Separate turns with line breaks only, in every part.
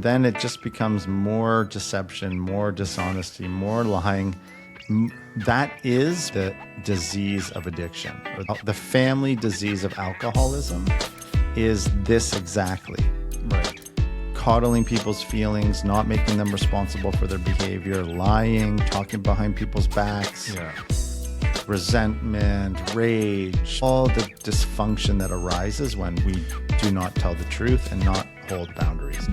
then it just becomes more deception, more dishonesty, more lying. That is the disease of addiction. The family disease of alcoholism is this exactly.
Right.
Coddling people's feelings, not making them responsible for their behavior, lying, talking behind people's backs, resentment, rage, all the dysfunction that arises when we do not tell the truth and not hold boundaries.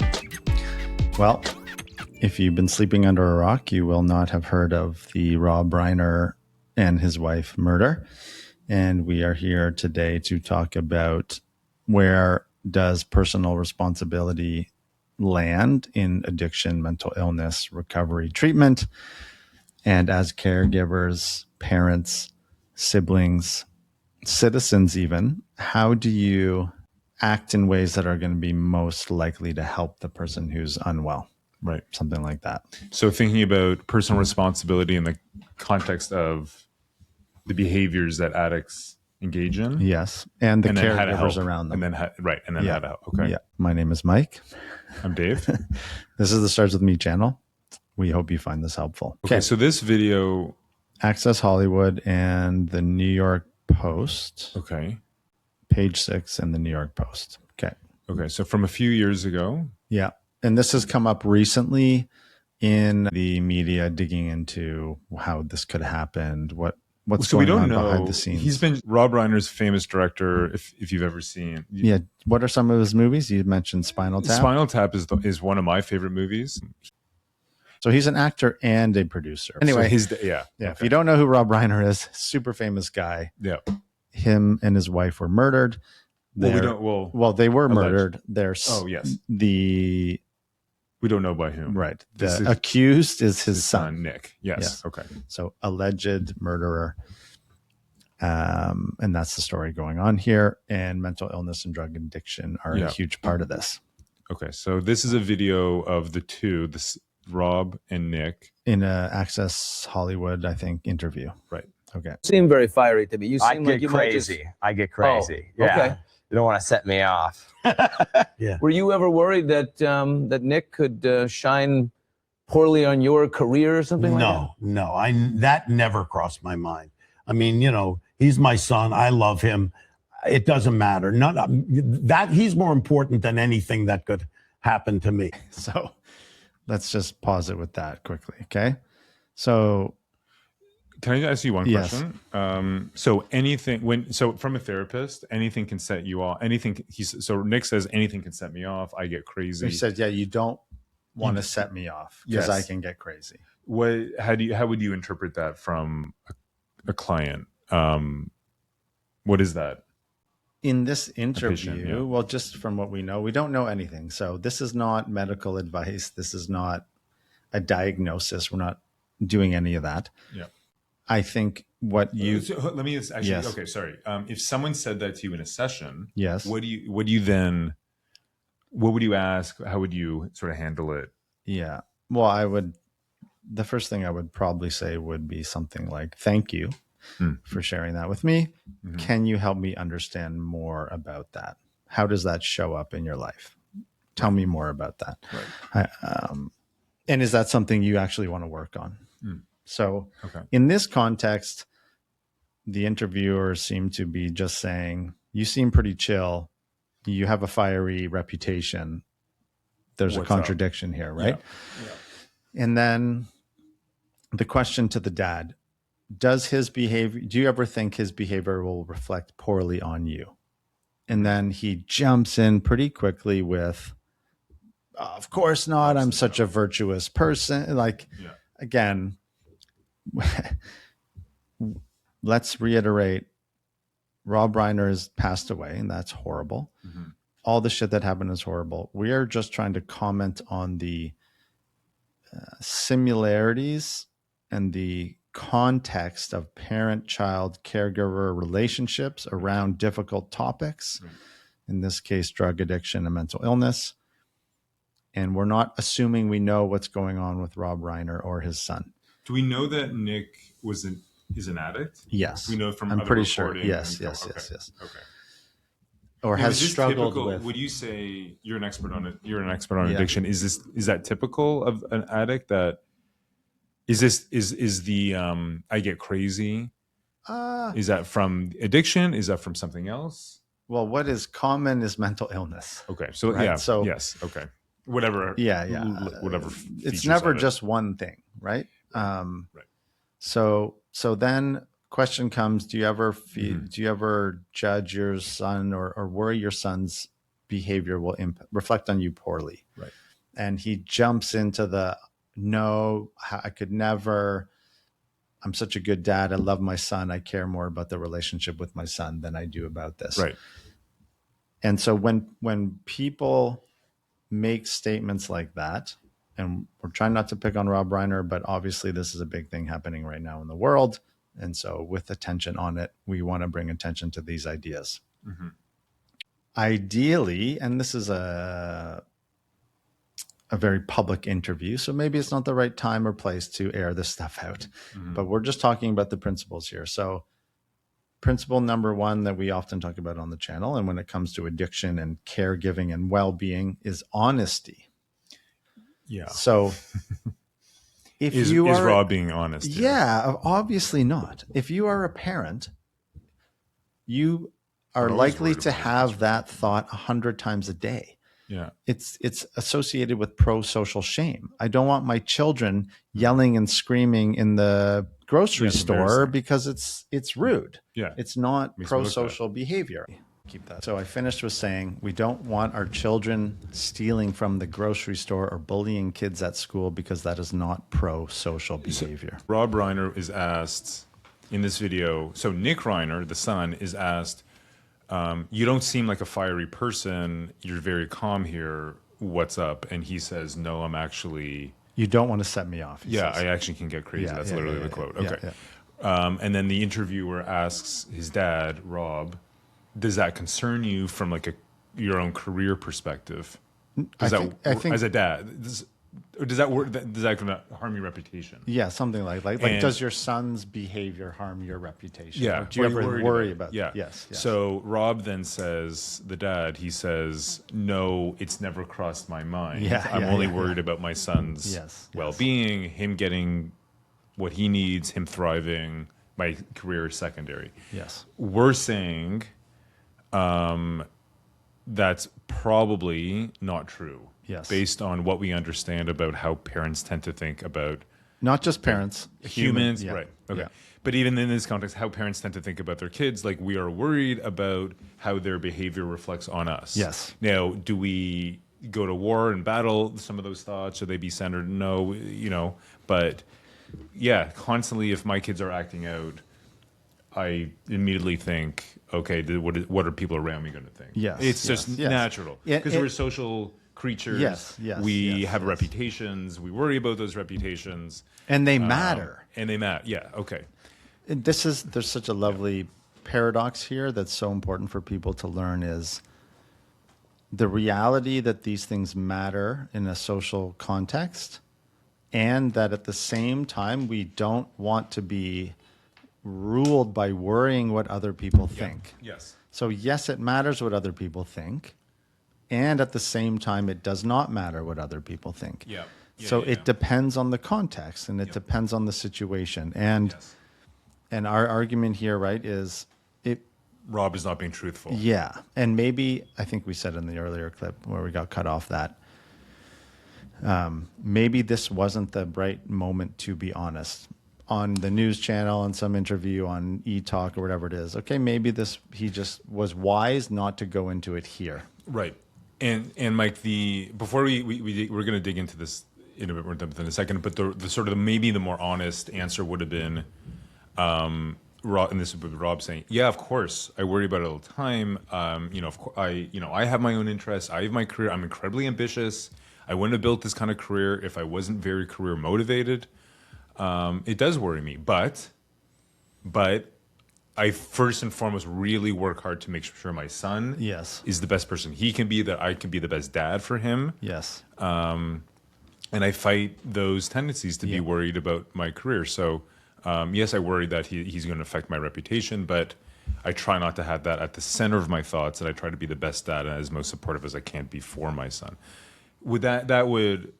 Well, if you've been sleeping under a rock, you will not have heard of the Rob Reiner and his wife murder. And we are here today to talk about where does personal responsibility land in addiction, mental illness, recovery, treatment. And as caregivers, parents, siblings, citizens even, how do you act in ways that are going to be most likely to help the person who's unwell?
Right.
Something like that.
So thinking about personal responsibility in the context of the behaviors that addicts engage in.
Yes. And the caregivers around them.
And then how to help. Okay.
Yeah. My name is Mike.
I'm Dave.
This is the Starts With Me channel. We hope you find this helpful.
Okay. So this video.
Access Hollywood and the New York Post.
Okay.
Page 6 in the New York Post. Okay.
Okay. So from a few years ago.
Yeah. And this has come up recently in the media digging into how this could have happened, what's going on behind the scenes.
He's been Rob Reiner's famous director, if you've ever seen.
Yeah. What are some of his movies? You mentioned Spinal Tap.
Spinal Tap is one of my favorite movies.
So he's an actor and a producer. Anyway,
so Okay.
If you don't know who Rob Reiner is, super famous guy.
Yeah.
Him and his wife were murdered.
They were
alleged. Murdered.
We don't know by whom.
Right. The accused is his son,
Nick. Yes. Yeah. Okay.
So alleged murderer. And that's the story going on here. And mental illness and drug addiction are a huge part of this.
Okay. So this is a video of the two, Rob and Nick.
In a Access Hollywood, I think, interview.
Right.
Okay.
You seem very fiery to me. You seem
I
like you
crazy. I get crazy.
Oh,
yeah.
okay.
You don't want to set me off.
Yeah. Were you ever worried that that Nick could shine poorly on your career or something like that?
No. That never crossed my mind. I mean, he's my son. I love him. It doesn't matter. That he's more important than anything that could happen to me.
So let's just pause it with that quickly. Okay. So
can I ask you one question? So from a therapist, anything can set you off. So Nick says anything can set me off. I get crazy.
He said, you don't want to set me off because I can get crazy.
How would you interpret that from a client? What is that?
In this interview, well, just from what we know, we don't know anything. So this is not medical advice. This is not a diagnosis. We're not doing any of that.
Yeah.
I think
let me just actually. Yes. Okay. Sorry. If someone said that to you in a session,
yes.
What would you ask? How would you sort of handle it?
Yeah. Well, the first thing I would probably say would be something like, thank you for sharing that with me. Mm-hmm. Can you help me understand more about that? How does that show up in your life? Tell me more about that.
Right.
And is that something you actually want to work on? So in this context, the interviewer seemed to be just saying, you seem pretty chill. You have a fiery reputation. There's a contradiction here, right? Yeah. And then the question to the dad, do you ever think his behavior will reflect poorly on you? And then he jumps in pretty quickly with, of course not. I'm such a virtuous person. Again, let's reiterate, Rob Reiner has passed away, and that's horrible. Mm-hmm. All the shit that happened is horrible. We are just trying to comment on the similarities and the context of parent-child caregiver relationships around difficult topics, in this case, drug addiction and mental illness. And we're not assuming we know what's going on with Rob Reiner or his son.
Do we know that Nick is an addict?
Yes.
We know from
I'm
other
pretty sure.
reporting.
Yes.
Okay.
or
Now,
has
is this
struggled
typical,
with.
Would you say you're an expert on it? You're an expert on
Yeah.
addiction. Is that typical of an addict? That is the I get crazy? Is that from addiction? Is that from something else?
Well, what is common is mental illness.
Okay, so
Right?
yeah,
So-
yes, okay, whatever,
Yeah.
whatever.
It's
features
never
of it.
just one thing, right?
Right.
So then question comes: do you ever do you ever judge your son or worry your son's behavior will reflect on you poorly?
Right.
And he jumps into the no, I could never. I'm such a good dad. I love my son. I care more about the relationship with my son than I do about this.
Right.
And so when people make statements like that, and we're trying not to pick on Rob Reiner, but obviously this is a big thing happening right now in the world. And so with attention on it, we want to bring attention to these ideas.
Mm-hmm.
Ideally, and this is a very public interview, so maybe it's not the right time or place to air this stuff out, but we're just talking about the principles here. So principle number one that we often talk about on the channel, and when it comes to addiction and caregiving and well-being, is honesty.
Yeah.
So if
Is Rob being honest? here?
Yeah, obviously not. If you are a parent, you are
always
likely
worried
to
about
have that thought 100 times a day.
Yeah.
It's associated with pro-social shame. I don't want my children yelling and screaming in the grocery
it's
store
embarrassing.
because it's rude.
Yeah.
It's not
Makes me look
pro-social behavior. Keep that. So I finished with saying we don't want our children stealing from the grocery store or bullying kids at school because that is not pro-social behavior.
Rob Reiner is asked in this video. So Nick Reiner, the son, is asked, you don't seem like a fiery person. You're very calm here. What's up? And he says, no, I'm actually...
You don't want to set me off. He
Yeah,
says.
I actually can get crazy. That's literally the quote.
yeah,
Okay.
yeah.
And then the interviewer asks his dad, Rob, does that concern you from like your own career perspective?
I think
as a dad, does that gonna harm your reputation?
Yeah, something like
And-
does your son's behavior harm your reputation?
Yeah.
Or do you
What are
ever
worried
worry about
Yeah.
that? Yes.
So Rob then says, the dad, he says, no, it's never crossed my mind.
Yeah,
I'm
yeah,
only
yeah,
worried about my son's
Yes,
well-being, him getting what he needs, him thriving. My career is secondary.
Yes.
We're saying that's probably not true.
Yes.
Based on what we understand about how parents tend to think about
Not just parents,
humans,
yeah,
right? Okay.
yeah.
But even in this context, how parents tend to think about their kids, like we are worried about how their behavior reflects on us.
Yes.
Now, do we go to war and battle some of those thoughts? Should they be centered? No, but yeah, constantly, if my kids are acting out, I immediately think, okay, what are people around me going to think?
Yes,
It's
yes,
just
yes.
natural
Yeah,
because we're social creatures.
Yes,
We
yes,
have
yes.
reputations. We worry about those reputations.
And they matter.
And they matter. Yeah. Okay.
And there's such a lovely paradox here that's so important for people to learn is the reality that these things matter in a social context, and that at the same time we don't want to be ruled by worrying what other people think.
Yes.
So yes, it matters what other people think, and at the same time it does not matter what other people think.
Yeah.
So it depends on the context, and it depends on the situation. And our argument here, right, is
Rob is not being truthful.
yeah. And maybe, I think we said in the earlier clip where we got cut off that maybe this wasn't the right moment to be honest on the news channel, on some interview on E-Talk or whatever it is. Okay, maybe he just was wise not to go into it here.
Right. And Mike, before we're going to dig into this in a bit more depth in a second, but the sort of maybe the more honest answer would have been, Rob, and this is Rob saying, yeah, of course, I worry about it all the time. Of course, I have my own interests. I have my career. I'm incredibly ambitious. I wouldn't have built this kind of career if I wasn't very career motivated. It does worry me, but I first and foremost really work hard to make sure my son
Yes.
is the best person he can be, that I can be the best dad for him.
Yes.
And I fight those tendencies to be worried about my career. So, yes, I worry that he's going to affect my reputation, but I try not to have that at the center of my thoughts, and I try to be the best dad and as most supportive as I can be for my son. Would that would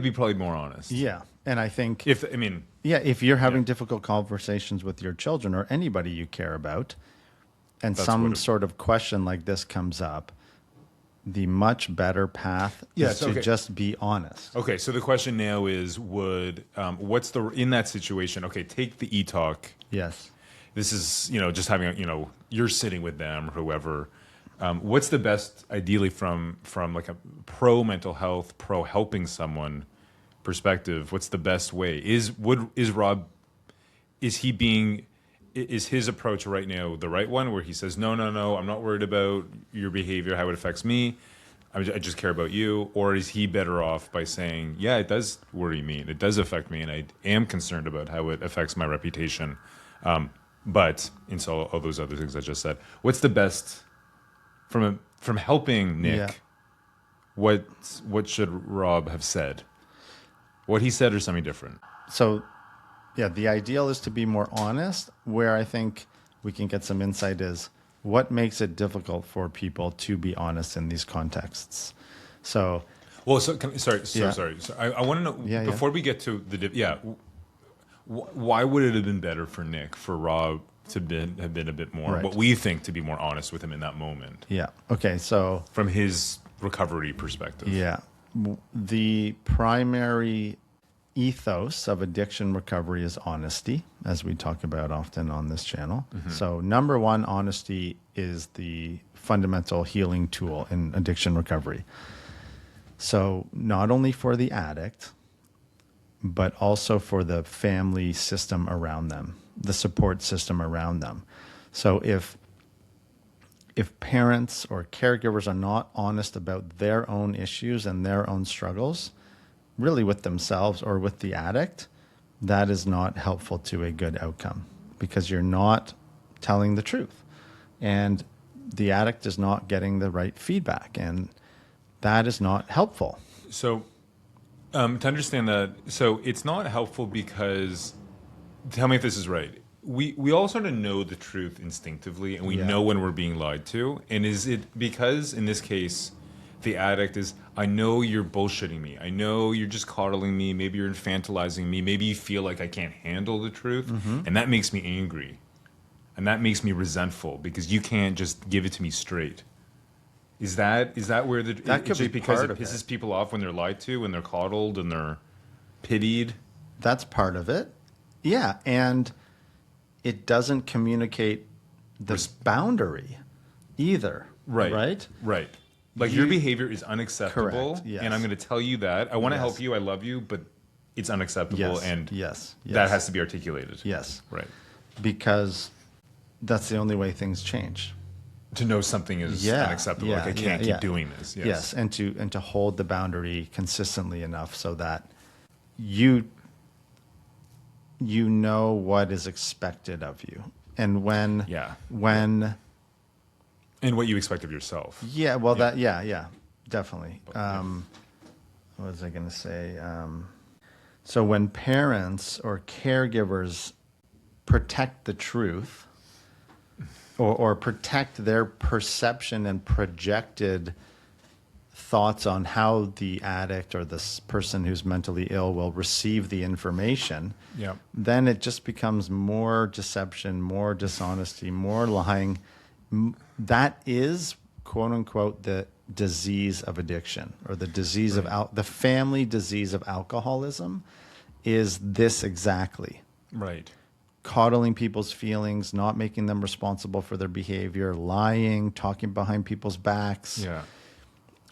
be probably more honest.
Yeah. And I think
If
you're having difficult conversations with your children or anybody you care about, and some sort of question like this comes up, the much better path is to just be honest.
Okay, so the question now is, what's in that situation? Okay, take the e-talk.
Yes.
This is, just having, you're sitting with them or whoever. What's the best, ideally from like a pro mental health, pro helping someone perspective? What's the best way? Is his approach right now the right one, where he says, no, I'm not worried about your behavior, how it affects me, I just care about you? Or is he better off by saying, yeah, it does worry me, and it does affect me, and I am concerned about how it affects my reputation, but in all those other things I just said, what's the best from helping Nick?
Yeah.
What should Rob have said? What he said or something different?
So, yeah, the ideal is to be more honest. Where I think we can get some insight is what makes it difficult for people to be honest in these contexts. So,
sorry. So I want to know before we get to why would it have been better for Nick, for Rob to have been a bit more what we think to be more honest with him in that moment?
Yeah. Okay. So
from his recovery perspective.
Yeah. The primary ethos of addiction recovery is honesty, as we talk about often on this channel. Mm-hmm. So number one, honesty is the fundamental healing tool in addiction recovery. So not only for the addict, but also for the family system around them, the support system around them. So if parents or caregivers are not honest about their own issues and their own struggles, really with themselves or with the addict, that is not helpful to a good outcome, because you're not telling the truth. And the addict is not getting the right feedback, and that is not helpful.
So to understand that, so it's not helpful because, tell me if this is right, we all sort of know the truth instinctively, and we know when we're being lied to. And is it because, in this case, the addict is, I know you're bullshitting me, I know you're just coddling me, maybe you're infantilizing me, maybe you feel like I can't handle the truth, and that makes me angry, and that makes me resentful because you can't just give it to me straight. Is that where
that could be
because
part
it
of
pisses
it.
people off when they're lied to, when they're coddled and they're pitied?
That's part of it. Yeah, and it doesn't communicate this boundary either. Right?
Like your behavior is unacceptable,
correct, yes.
and I'm going to tell you that. I want to help you, I love you, but it's unacceptable, and that has to be articulated.
Yes.
Right.
Because that's the only way things change.
To know something is unacceptable, like I can't keep doing this.
Yes, and to hold the boundary consistently enough so that you know what is expected of you, and when
and what you expect of yourself.
Yeah, well, definitely. What was I going to say? So when parents or caregivers protect the truth, or protect their perception and projected thoughts on how the addict or this person who's mentally ill will receive the information, then it just becomes more deception, more dishonesty, more lying. That is, quote unquote, the disease of addiction, or the disease of the family disease of alcoholism is this exactly.
Right.
Coddling people's feelings, not making them responsible for their behavior, lying, talking behind people's backs,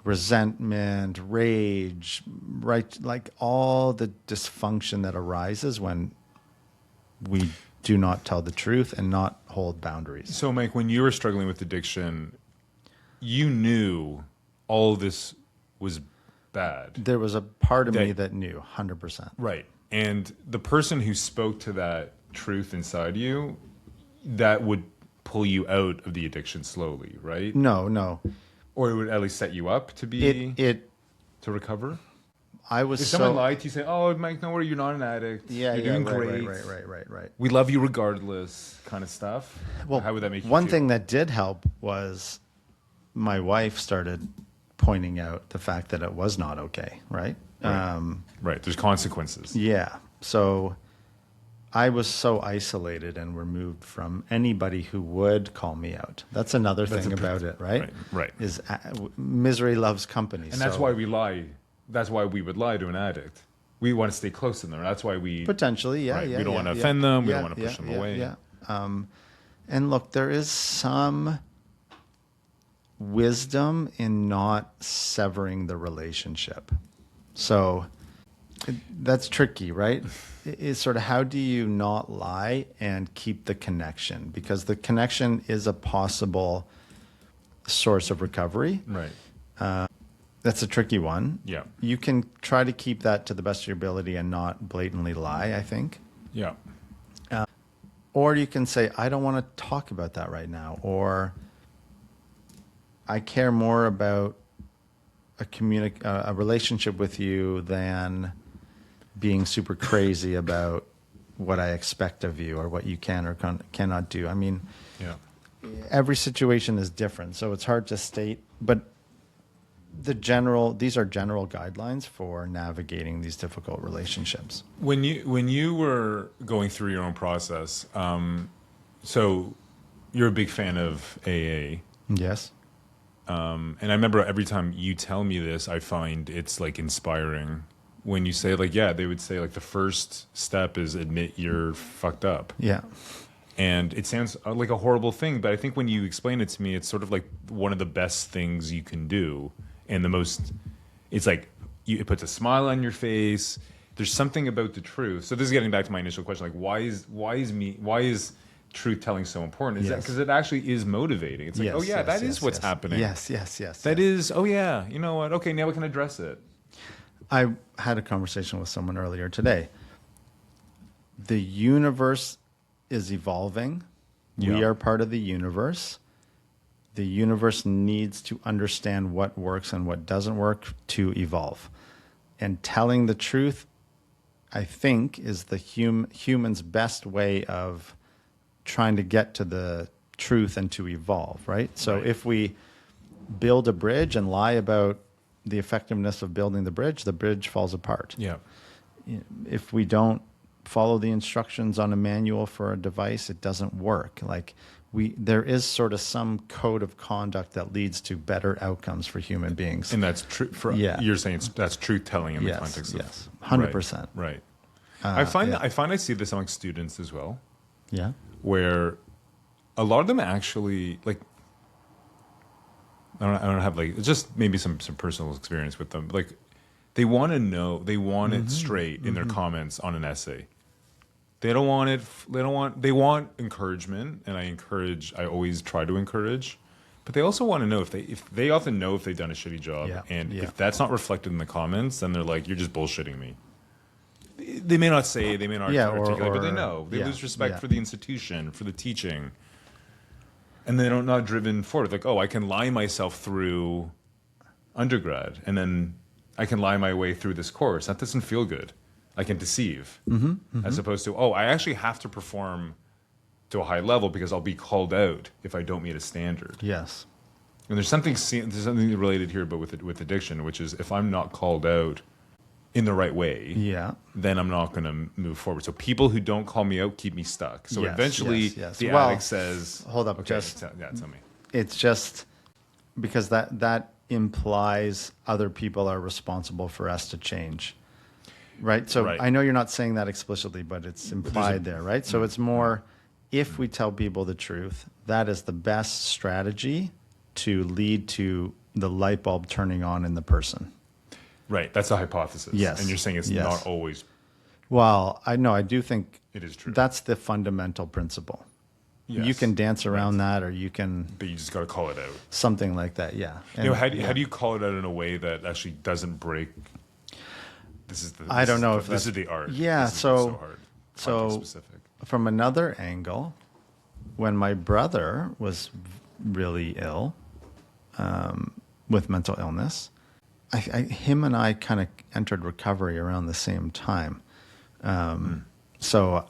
resentment, rage, like all the dysfunction that arises when we do not tell the truth and not hold boundaries.
So, Mike, when you were struggling with addiction, you knew all of this was bad.
There was a part of me that knew, 100%.
Right. And the person who spoke to that truth inside you, that would pull you out of the addiction slowly, right?
No.
Or it would at least set you up to be to recover?
I was
If
so
someone lied to you, say, "Oh, Mike, don't worry, you're not an addict.
yeah,
you're
yeah,
doing
right,
great.
right.
We love you regardless," kind of stuff.
Well,
how would that make you
one
feel?
thing that did help was my wife started pointing out the fact that it was not okay, right?
Right. There's consequences.
Yeah. So I was so isolated and removed from anybody who would call me out. That's another thing about it, right?
Right.
Is misery loves company.
And that's why we lie. That's why we would lie to an addict. We want to stay close to them. That's why we
potentially, yeah,
right,
yeah.
we don't
yeah,
want to
yeah,
offend them. We
yeah,
don't want to push them away.
Yeah. And look, there is some wisdom in not severing the relationship. So that's tricky, right? It's sort of how do you not lie and keep the connection? Because the connection is a possible source of recovery.
Right.
That's a tricky one.
Yeah.
You can try to keep that to the best of your ability and not blatantly lie, I think.
Yeah.
Or you can say, I don't want to talk about that right now. Or I care more about a relationship with you than being super crazy about what I expect of you or what you can or cannot do. I mean,
Yeah.
every situation is different, so it's hard to state, but these are general guidelines for navigating these difficult relationships.
When you were going through your own process, so you're a big fan of AA.
Yes.
And I remember every time you tell me this, I find it's like inspiring. When you say like, yeah, they would say like the first step is admit you're fucked up.
Yeah.
And it sounds like a horrible thing, but I think when you explain it to me, it's sort of like one of the best things you can do. And it's like, it puts a smile on your face. There's something about the truth. So this is getting back to my initial question, like why is truth telling so important? Is that because it actually is motivating? It's like, that is what's happening.
Yes.
That is, you know what? Okay, now we can address it.
I had a conversation with someone earlier today. The universe is evolving. We
Yeah.
are part of the universe. The universe needs to understand what works and what doesn't work to evolve. And telling the truth, I think, is the human's best way of trying to get to the truth and to evolve, right? So if we build a bridge and lie about the effectiveness of building the bridge falls apart.
Yeah.
If we don't follow the instructions on a manual for a device, it doesn't work. Like there is sort of some code of conduct that leads to better outcomes for human beings.
And that's true. You're saying that's truth telling in the context of
100%.
Right. I find I see this among students as well.
Yeah.
Where a lot of them actually like. I don't have like just maybe some personal experience with them. Like they want to know, they want it straight in their comments on an essay. They don't want it. They want encouragement, and I always try to encourage, but they also want to know if they often know if they've done a shitty job, and if that's not reflected in the comments, then they're like, you're just bullshitting me. They may not say, they may not articulate, but they know. They lose respect for the institution, for the teaching. And they're not driven forward. Like, I can lie myself through undergrad, and then I can lie my way through this course. That doesn't feel good. I can deceive. As opposed to, I actually have to perform to a high level because I'll be called out if I don't meet a standard.
Yes.
And there's something related here, but with addiction, which is if I'm not called out in the right way, then I'm not going to move forward. So people who don't call me out keep me stuck. So eventually the addict says,
hold up,
tell me.
It's just because that implies other people are responsible for us to change. Right? So I know you're not saying that explicitly, but it's implied there, right? So it's more, if we tell people the truth, that is the best strategy to lead to the light bulb turning on in the person.
Right, that's a hypothesis.
Yes.
And you're saying it's not always.
Well, I do think
it is true.
That's the fundamental principle. Yes. You can dance around that, or you can.
But you just got to call it out.
Something like that, yeah.
And, how do you call it out in a way that actually doesn't break? This is the art.
Yeah,
this is
so
hard.
So
specific.
From another angle, when my brother was really ill with mental illness, him and I kind of entered recovery around the same time. So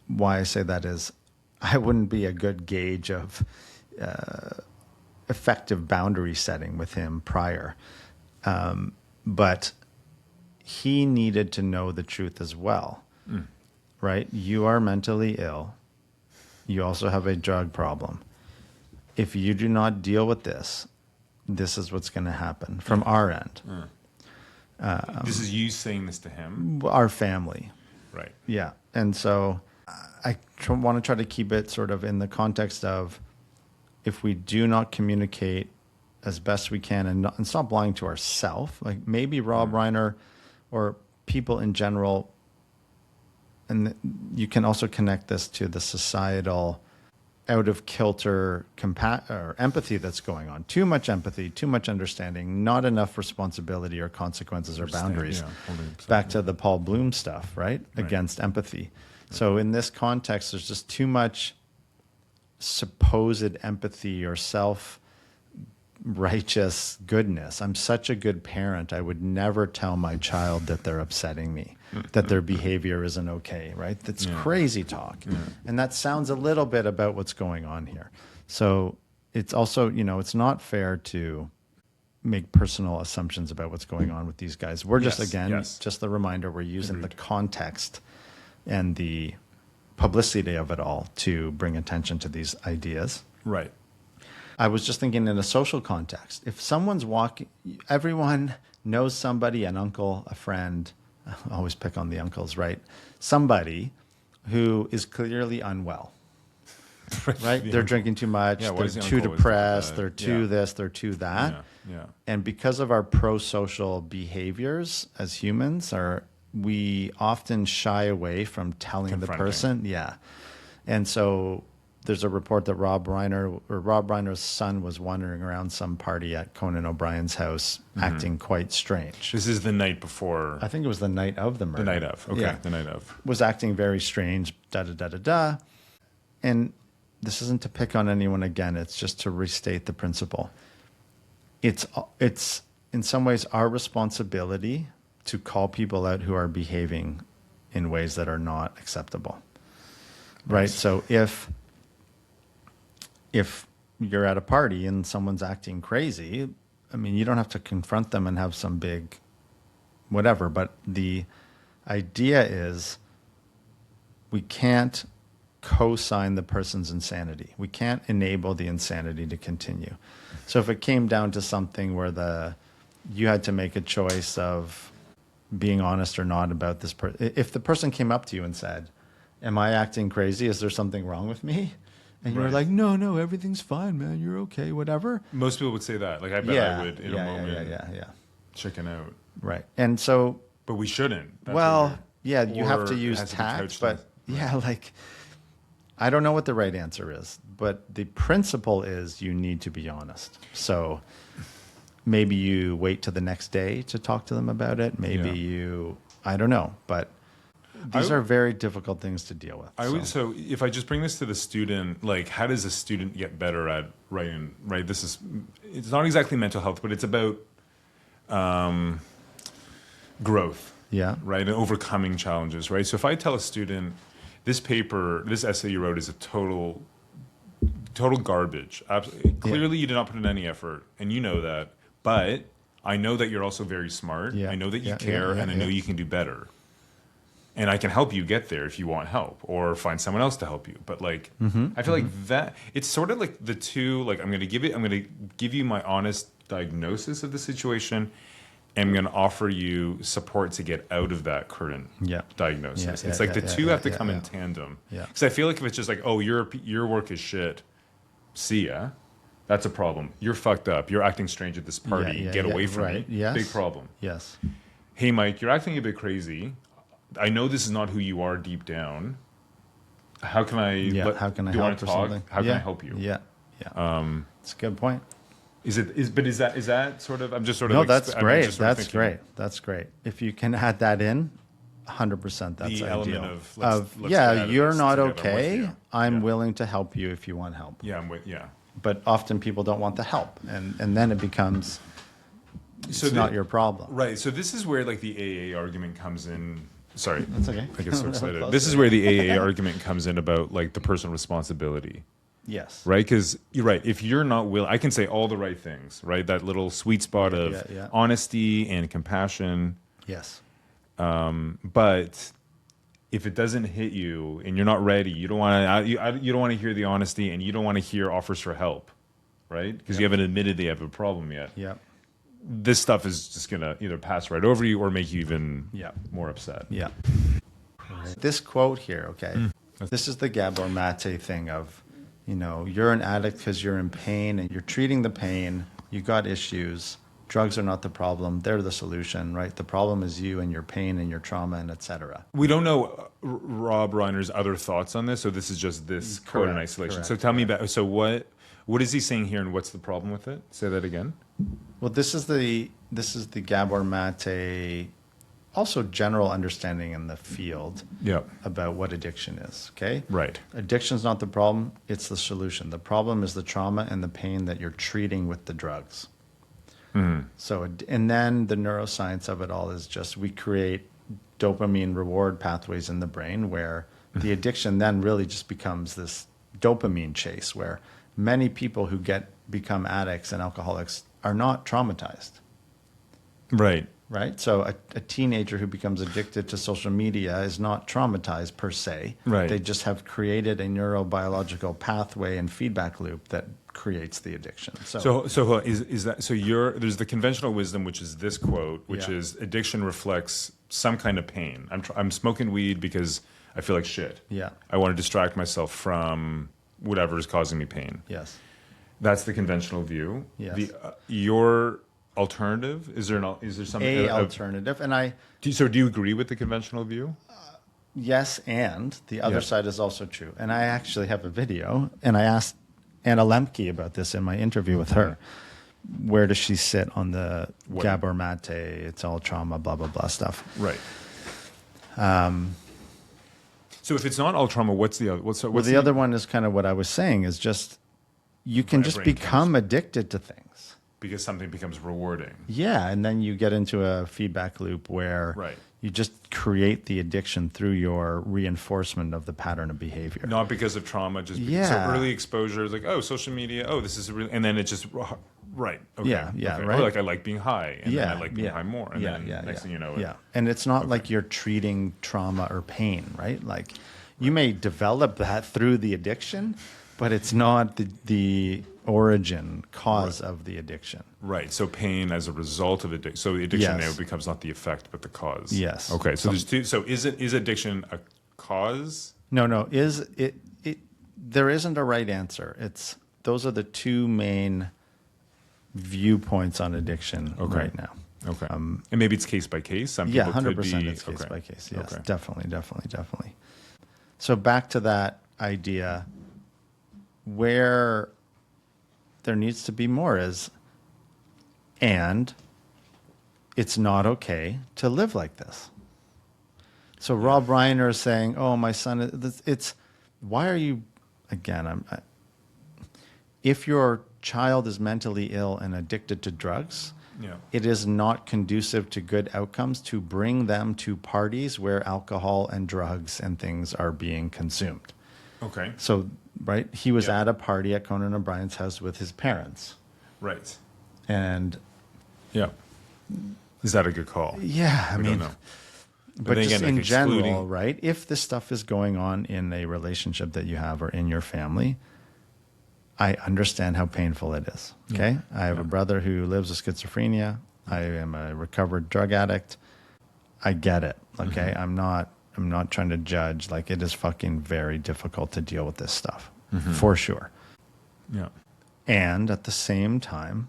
why I say that is I wouldn't be a good gauge of effective boundary setting with him prior. But he needed to know the truth as well, right? You are mentally ill. You also have a drug problem. If you do not deal with this, this is what's going to happen from our end.
This is you saying this to him?
Our family.
Right.
Yeah. And so I want to try to keep it sort of in the context of if we do not communicate as best we can and stop lying to ourselves, like maybe Rob Reiner or people in general, and you can also connect this to the societal out of kilter or empathy that's going on. Too much empathy, too much understanding, not enough responsibility or consequences or boundaries.
Yeah, 100%.
Back to the Paul Bloom stuff, right? Against empathy. So in this context, there's just too much supposed empathy or self-righteous goodness. I'm such a good parent. I would never tell my child that they're upsetting me, that their behavior isn't okay, right? That's crazy talk. And that sounds a little bit about what's going on here. So it's also, it's not fair to make personal assumptions about what's going on with these guys. We're just, just the reminder, we're using the context and the publicity of it all to bring attention to these ideas.
Right.
I was just thinking in a social context, if someone's walking, everyone knows somebody, an uncle, a friend, I always pick on the uncles, right? Somebody who is clearly unwell, right? They're drinking too much, they're too depressed, they're too this, they're too that. And because of our pro-social behaviors as humans, we often shy away from telling the person. Yeah. And so there's a report that Rob Reiner's son was wandering around some party at Conan O'Brien's house acting quite strange.
This is the night before.
I think it was the night of the murder.
The night of. Okay. Yeah. The night of. Was
acting very strange, da-da-da-da-da. And this isn't to pick on anyone again. It's just to restate the principle. It's in some ways our responsibility to call people out who are behaving in ways that are not acceptable. Right? So if you're at a party and someone's acting crazy, I mean, you don't have to confront them and have some big whatever, but the idea is we can't co-sign the person's insanity. We can't enable the insanity to continue. So if it came down to something where you had to make a choice of being honest or not about this person, if the person came up to you and said, "Am I acting crazy? Is there something wrong with me?" And you were like, no, everything's fine, man. You're okay, whatever.
Most people would say that. Like, I bet I would in a moment.
Yeah.
Chicken out.
Right. And so.
But we shouldn't.
You have to use tact. But I don't know what the right answer is. But the principle is you need to be honest. So maybe you wait till the next day to talk to them about it. Maybe I don't know. But these are very difficult things to deal with.
So if I just bring this to the student, like, how does a student get better at writing? Right, it's not exactly mental health, but it's about growth.
Yeah.
Right, and overcoming challenges. Right. So if I tell a student, this essay you wrote is a total garbage. Clearly, you did not put in any effort, and you know that. But I know that you're also very smart. Yeah. I know that you care, and I know you can do better. And I can help you get there if you want help, or find someone else to help you. But I feel like that it's sort of like the two. Like I'm going to give you my honest diagnosis of the situation, and I'm going to offer you support to get out of that current diagnosis. It's like the two have to come in tandem.
Yeah.
Because I feel like if it's just like, oh, your work is shit, see ya, that's a problem. You're fucked up. You're acting strange at this party. Get away from me.
Yes.
Big problem.
Yes.
Hey, Mike, you're acting a bit crazy. I know this is not who you are deep down. How can I?
How can I
do you
help
want to talk?
something?
How can I help you?
Yeah. It's a good point.
Is that sort of? I'm just sort of.
No, that's great. That's great. If you can add that in, 100%. That's
the
ideal.
Element of
you're not okay. I'm willing to help you if you want help.
Yeah, I'm with. Yeah.
But often people don't want the help, and then it becomes It's not your problem.
Right. So this is where like the AA argument comes in. Sorry.
That's okay.
I get so excited. This is where the AA argument comes in about like the personal responsibility.
Yes.
Right? Because you're right. If you're not willing, I can say all the right things, right? That little sweet spot of honesty and compassion.
Yes.
But if it doesn't hit you and you're not ready, you don't want to hear the honesty, and you don't want to hear offers for help, right? Because you haven't admitted they have a problem yet.
Yeah.
This stuff is just gonna either pass right over you or make you even more upset.
Yeah. This quote here, okay. This is the Gabor Mate thing of, you're an addict because you're in pain and you're treating the pain. You got issues. Drugs are not the problem. They're the solution, right? The problem is you and your pain and your trauma and etc.
We don't know Rob Reiner's other thoughts on this, so this is just this quote in isolation. So tell me about, so what is he saying here, and what's the problem with it? Say that again.
Well, this is the Gabor Mate, also general understanding in the field about what addiction is, okay?
Right.
Addiction's not the problem, it's the solution. The problem is the trauma and the pain that you're treating with the drugs. So, and then the neuroscience of it all is just we create dopamine reward pathways in the brain where the addiction then really just becomes this dopamine chase where many people who become addicts and alcoholics are not traumatized.
Right.
Right? So a teenager who becomes addicted to social media is not traumatized per se.
Right.
They just have created a neurobiological pathway and feedback loop that creates the addiction.
So is that, so there's the conventional wisdom, which is this quote, which is addiction reflects some kind of pain. I'm smoking weed because I feel like shit.
Yeah.
I want to distract myself from whatever is causing me pain.
Yes.
That's the conventional view.
Yes.
Your alternative, is there something
alternative? And
do you agree with the conventional view?
Yes, and the other side is also true. And I actually have a video, and I asked Anna Lemke about this in my interview with her. Where does she sit on the Gabor Mate, it's all trauma, blah, blah, blah stuff?
Right. So if it's not all trauma, what's the other?
Well, the other one is kind of what I was saying, is just you can just become addicted to things.
Because something becomes rewarding.
Yeah, and then you get into a feedback loop where you just create the addiction through your reinforcement of the pattern of behavior.
Not because of trauma, just because so early exposure is like, oh, social media, oh, this is really, and then it just, right. Okay,
right.
Or like I like being high, and then I like being high more, and then next thing you know.
And it's not like you're treating trauma or pain, right? Like you may develop that through the addiction, but it's not the cause of the addiction.
Right. So pain as a result of addiction. So the addiction now becomes not the effect, but the cause.
Yes.
Okay. So there's two. So is addiction a cause?
No. There isn't a right answer. Those are the two main viewpoints on addiction right now.
Okay. And maybe it's case by case. Some people
100% it's case by case. Yes, definitely. So back to that idea, where there needs to be more is, and it's not okay to live like this. So Rob Reiner is saying, "Oh, my son, why are you?" Again, if your child is mentally ill and addicted to drugs, it is not conducive to good outcomes to bring them to parties where alcohol and drugs and things are being consumed.
Okay.
So, he was at a party at Conan O'Brien's house with his parents.
Right.
And
is that a good call?
Yeah, I mean,
don't know.
But just in general, right? If this stuff is going on in a relationship that you have or in your family, I understand how painful it is. Okay. I have a brother who lives with schizophrenia. I am a recovered drug addict. I get it. Okay. I'm not trying to judge. Like, it is fucking very difficult to deal with this stuff for sure.
Yeah.
And at the same time,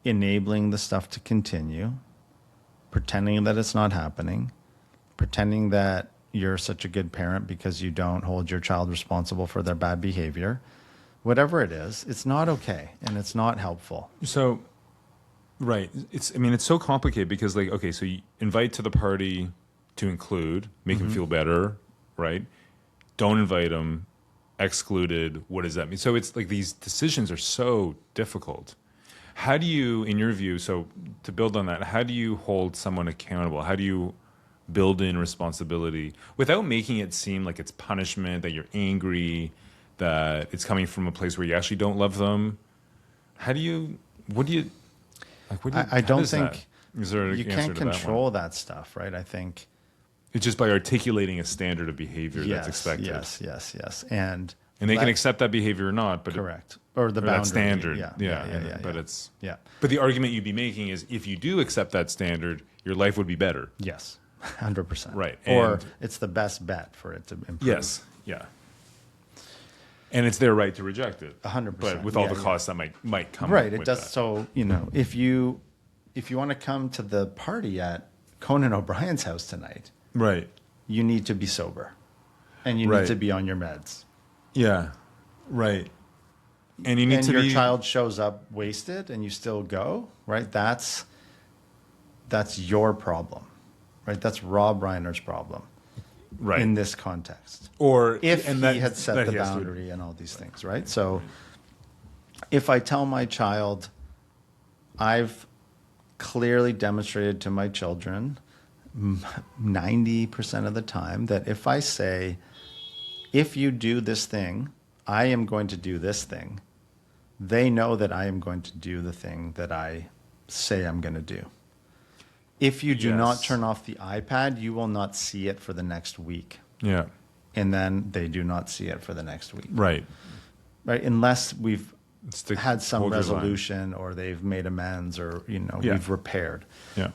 enabling the stuff to continue, pretending that it's not happening, pretending that you're such a good parent because you don't hold your child responsible for their bad behavior. Whatever it is, it's not okay, and it's not helpful.
So, right. It's so complicated because, like, okay, so you invite to the party to include, make them feel better, right? Don't invite them, excluded. What does that mean? So it's like these decisions are so difficult. How do you, in your view, so to build on that, how do you hold someone accountable? How do you build in responsibility without making it seem like it's punishment, that you're angry, that it's coming from a place where you actually don't love them? How do you, what do you, like, what do you,
I don't think
is there an
you
answer
can't
to that one?
control that stuff, right? I think
It's just by articulating a standard of behavior that's expected.
Yes. And
they can accept that behavior or not, but
correct. Or the
or
boundary.
that standard.
Yeah.
But it's
Yeah.
But the argument you'd be making is if you do accept that standard, your life would be better.
Yes. 100%.
Right.
Or
And-
it's the best bet for it to improve.
Yes. Yeah. And it's their right to reject it.
100%.
But with all
Yeah,
the
yeah.
costs that might come
Right. It
with
does.
that.
So, if you want to come to the party at Conan O'Brien's house tonight,
Right.
you need to be sober and you
Right.
need to be on your meds.
Yeah. Right. And you need
And
to
your
be
child shows up wasted and you still go, right? That's your problem, right? That's Rob Reiner's problem
right.
in this context.
or
If
and
he
that-
had set
that
the
he has to-
boundary and all these things, right? So if I tell my child, I've clearly demonstrated to my children 90% of the time that if I say, if you do this thing, I am going to do this thing, they know that I am going to do the thing that I say I'm going to do. If you do not
Yes.
turn off the iPad, you will not see it for the next week.
Yeah.
And then they do not see it for the next week.
Right.
Right? Unless we've
It's the
had some
hold your line.
resolution or they've made amends or,
Yeah.
we've repaired.
Yeah.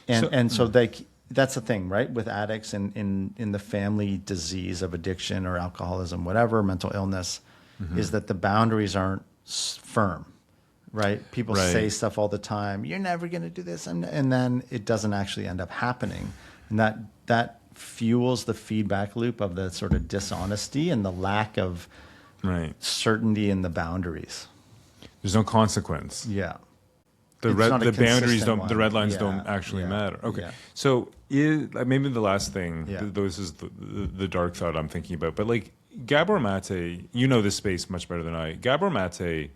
So that's the thing, right? With addicts and in the family disease of addiction or alcoholism, whatever, mental illness,
Mm-hmm.
is that the boundaries aren't firm, right? People
Right.
say stuff all the time. You're never going to do this. And then it doesn't actually end up happening. And that fuels the feedback loop of the sort of dishonesty and the lack of
Right.
certainty in the boundaries.
There's no consequence.
Yeah.
The
It's not a
boundaries
consistent
don't.
one.
The red lines
Yeah,
don't actually
yeah,
matter. Okay.
yeah.
So maybe the last thing.
Yeah.
This is the dark thought I'm thinking about. But like Gabor Mate, you know this space much better than I. Gabor Mate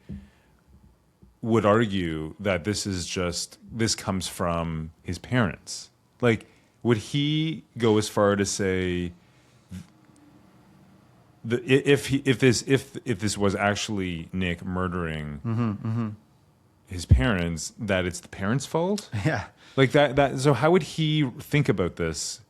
would argue that this comes from his parents. Like, would he go as far to say if this was actually Nick murdering his parents, that it's the parents' fault?
Yeah.
Like that. So how would he think about this?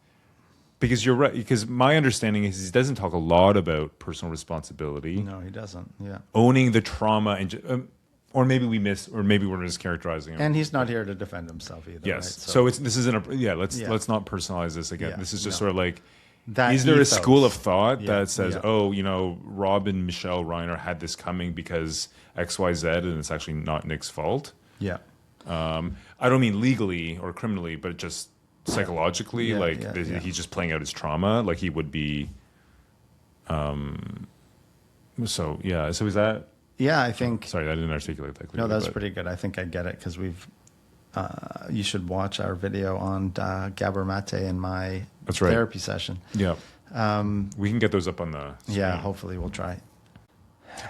Because you're right. Because my understanding is he doesn't talk a lot about personal responsibility,
No, he doesn't. Yeah.
owning the trauma, and or maybe we're mischaracterizing him.
And he's not here to defend himself either.
yes.
Right?
So this isn't a Let's
Yeah.
let's not personalize this again.
Yeah,
This is just
no.
sort of like.
That
Is there a
ethos.
school of thought
Yeah,
that says,
yeah.
oh, Rob and Michelle Reiner had this coming because XYZ and it's actually not Nick's fault?
Yeah.
I don't mean legally or criminally, but just psychologically,
Yeah,
like
yeah, yeah.
he's just playing out his trauma, like he would be. So is that?
Yeah, I think.
Sorry, I didn't articulate that clearly.
No, that's
but-
pretty good. I think I get it because we've. You should watch our video on Gabor Mate and my
That's right.
therapy session.
Yeah. We can get those up on the.
Yeah,
screen.
hopefully we'll try.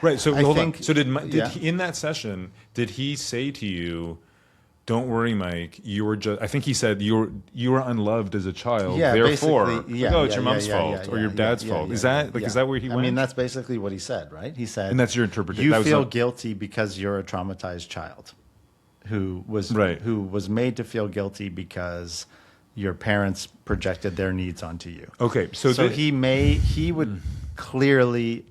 Right. So
I
hold on.
think-
So did
yeah.
he, in that session, did he say to you, "Don't worry, Mike. You were just." I think he said you were unloved as a child.
Yeah,
therefore,
basically,
like,
yeah,
oh, it's
yeah,
your mom's
yeah,
fault
yeah,
or
yeah,
your dad's
yeah,
fault.
yeah,
Is that
yeah.
is that where he went?
I mean, that's basically what he said, right? He said,
And that's your interpretation.
You
That was
feel
not-
guilty because you're a traumatized child, who was
Right.
who was made to feel guilty because your parents projected their needs onto you.
Okay, so
he would clearly,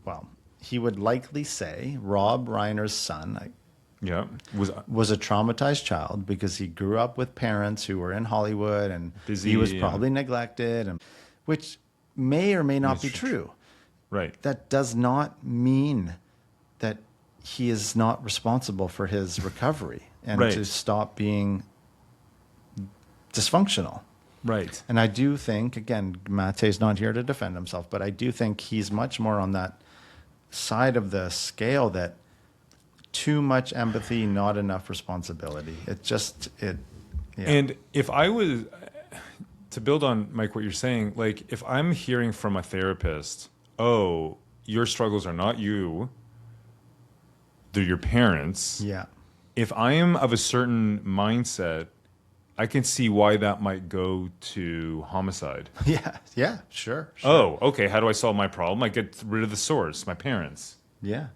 he would likely say Rob Reiner's son
yeah
was a traumatized child because he grew up with parents who were in Hollywood and
Busy
he was
and-
probably neglected, and which may or may not be true.
right.
That does not mean that he is not responsible for his recovery and
Right.
to stop being dysfunctional.
Right.
And I do think, again, Mate's not here to defend himself, but I do think he's much more on that side of the scale that too much empathy, not enough responsibility. Yeah.
And if I was to build on Mike, what you're saying, like if I'm hearing from a therapist, oh, your struggles are not you, they're your parents.
Yeah.
if I am of a certain mindset, I can see why that might go to homicide.
Yeah, sure.
Oh, okay. How do I solve my problem? I get rid of the source, my parents.
Yeah.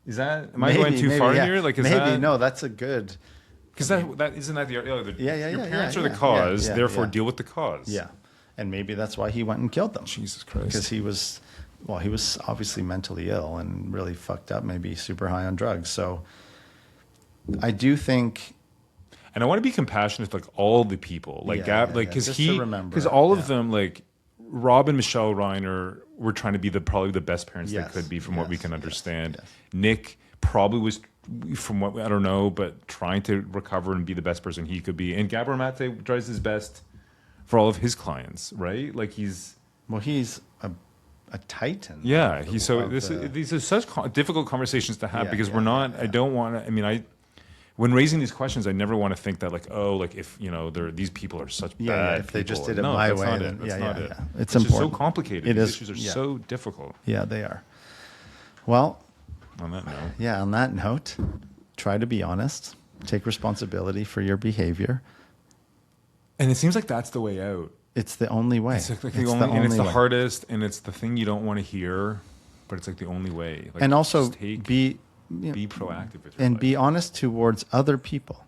Is that, am I going too far here? Like, is
maybe,
that,
no, that's a good,
because that isn't that the
Yeah,
your
yeah,
parents
yeah,
are the
yeah,
cause,
yeah,
therefore
yeah.
deal with the cause.
yeah. And maybe that's why he went and killed them.
Jesus Christ.
Because he was obviously mentally ill and really fucked up, maybe super high on drugs. So I do think,
And I want to be compassionate to like all the people, like
Yeah,
Gab,
yeah,
like
yeah.
because
Just to remember,
because all of
yeah.
them, like Rob and Michelle Reiner, were trying to be probably the best parents
Yes,
they could be, from what we
yes,
can
yes,
understand.
yes.
Nick probably was, from what I don't know, but trying to recover and be the best person he could be. And Gabor Mate tries his best for all of his clients, right? Like he's
a titan.
yeah.
of the-
He's so
of the-
these are such difficult conversations to have
Yeah,
because
yeah,
we're not.
yeah,
I don't want to. I mean, when raising these questions, I never want to think that like, oh, like if these people are such bad
if they just
people.
did it
No,
my
that's
way,
not
then-
it. That's
yeah,
not
yeah,
it.
yeah. It's
just so
important.
complicated.
It
These
is,
issues are
yeah.
so difficult.
Yeah, they are. Well,
On that note,
yeah, on that note, try to be honest, take responsibility for your behavior.
and it seems like that's the way out.
It's the only way.
It's like
It's
the
the
only, and it's
only
the
way.
hardest, and it's the thing you don't want to hear, but it's like the only way. Like,
And also
just
be
proactive with your
and
life.
be honest towards other people.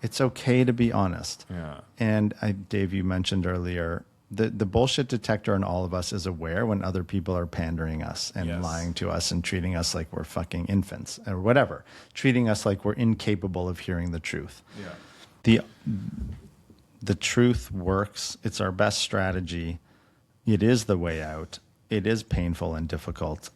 It's okay to be honest.
Yeah.
And Dave, you mentioned earlier, the bullshit detector in all of us is aware when other people are pandering us and
Yes.
lying to us and treating us like we're fucking infants or whatever, treating us like we're incapable of hearing the truth.
Yeah.
The truth works. It's our best strategy. It is the way out. It is painful and difficult.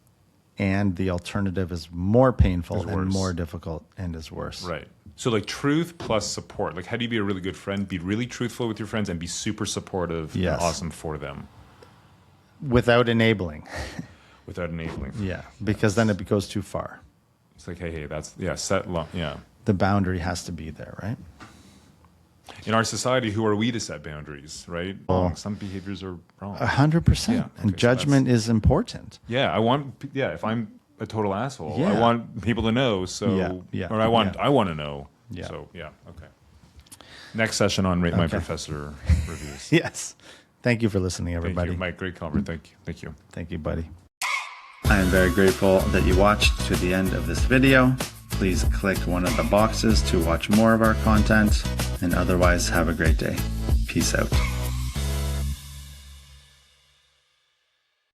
And the alternative is more painful
Is
and
worse.
more difficult and is worse.
Right. So like truth plus support. Like how do you be a really good friend? Be really truthful with your friends and be super supportive
Yes.
and awesome for them
Without enabling.
without enabling.
Yeah. Because then it goes too far.
It's like, hey, that's yeah.
The boundary has to be there, right?
In our society, who are we to set boundaries, right?
Well,
Some behaviors are wrong.
100%.
Yeah, okay,
And
so
judgment is important.
Yeah, if I'm a total asshole,
Yeah.
I want people to know. So,
Yeah, yeah,
or I want
yeah.
to know.
Yeah.
So, yeah, okay. Next session on Rate My
Okay.
Professor reviews.
Yes. Thank you for listening,
Thank
everybody.
you, Mike. Great comment. Thank you. Thank you.
Thank you, buddy. I am very grateful that you watched to the end of this video. Please click one of the boxes to watch more of our content, and otherwise have a great day. Peace out.